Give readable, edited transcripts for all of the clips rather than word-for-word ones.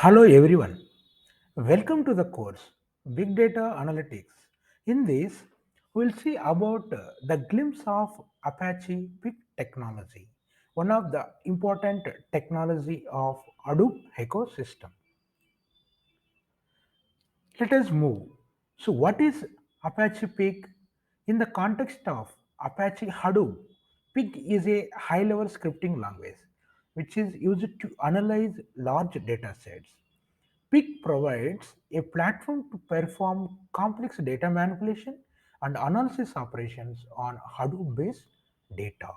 Hello everyone, welcome to the course Big Data Analytics. In this, we'll see about the glimpse of Apache Big Technology, one of the important technology of Hadoop ecosystem. Let us move. So, what is Apache Pig? In the context of Apache Hadoop, Pig is a high level scripting language which is used to analyze large data sets. Pig provides a platform to perform complex data manipulation and analysis operations on Hadoop based data.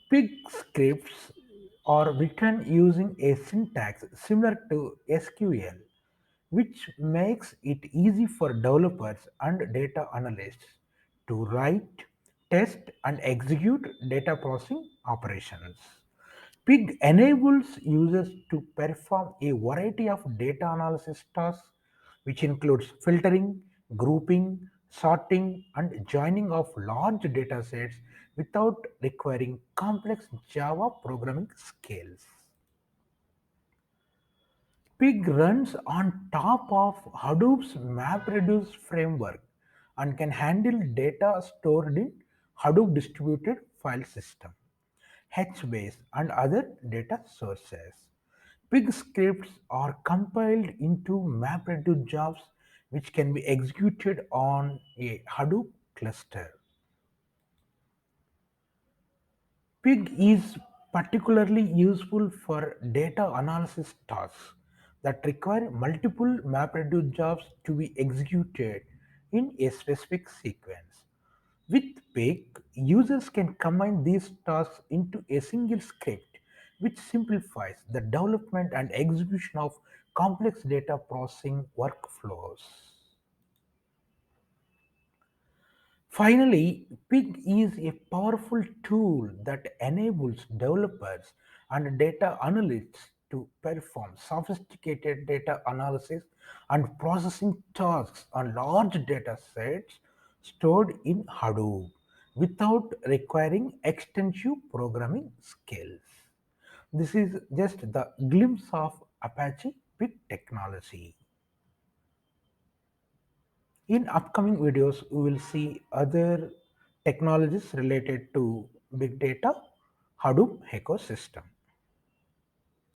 Pig scripts are written using a syntax similar to SQL, which makes it easy for developers and data analysts to write, test, and execute data processing operations. Pig enables users to perform a variety of data analysis tasks, which includes filtering, grouping, sorting, and joining of large data sets without requiring complex Java programming skills. Pig runs on top of Hadoop's MapReduce framework and can handle data stored in Hadoop distributed file system, HBase, and other data sources. Pig scripts are compiled into MapReduce jobs which can be executed on a Hadoop cluster. Pig is particularly useful for data analysis tasks that require multiple MapReduce jobs to be executed in a specific sequence. With Pig, users can combine these tasks into a single script, which simplifies the development and execution of complex data processing workflows. Finally, Pig is a powerful tool that enables developers and data analysts to perform sophisticated data analysis and processing tasks on large data sets stored in Hadoop without requiring extensive programming skills. This is just the glimpse of Apache Pig technology. In upcoming videos, we will see other technologies related to big data, Hadoop ecosystem.